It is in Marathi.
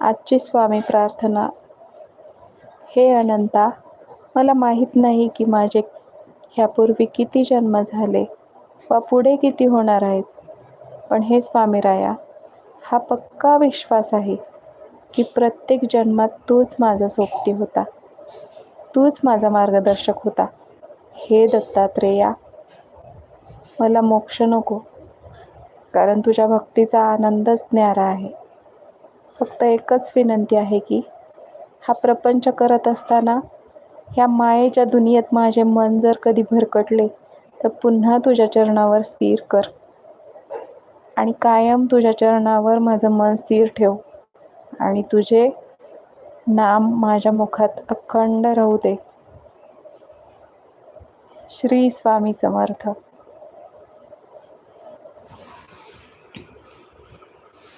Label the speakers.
Speaker 1: आजची स्वामी प्रार्थना. हे अनंता, मला माहीत नाही की माझे ह्यापूर्वी किती जन्म झाले व पुढे किती होणार आहेत, पण हे स्वामीराया, हा पक्का विश्वास आहे की प्रत्येक जन्मात तूच माझा सोबती होता, तूच माझा मार्गदर्शक होता. हे दत्तात्रेया, मला मोक्ष नको, कारण तुझ्या भक्तीचा आनंदच न्यारा आहे. फक्त एकच विनंती आहे की हा प्रपंच करत असताना ह्या मायेच्या दुनियेत माझे मन जर कधी भरकटले तर पुन्हा तुझ्या चरणावर स्थिर कर आणि कायम तुझ्या चरणावर माझं मन स्थिर ठेव आणि तुझे नाम माझ्या मुखात अखंड राहू दे. श्री स्वामी समर्थ.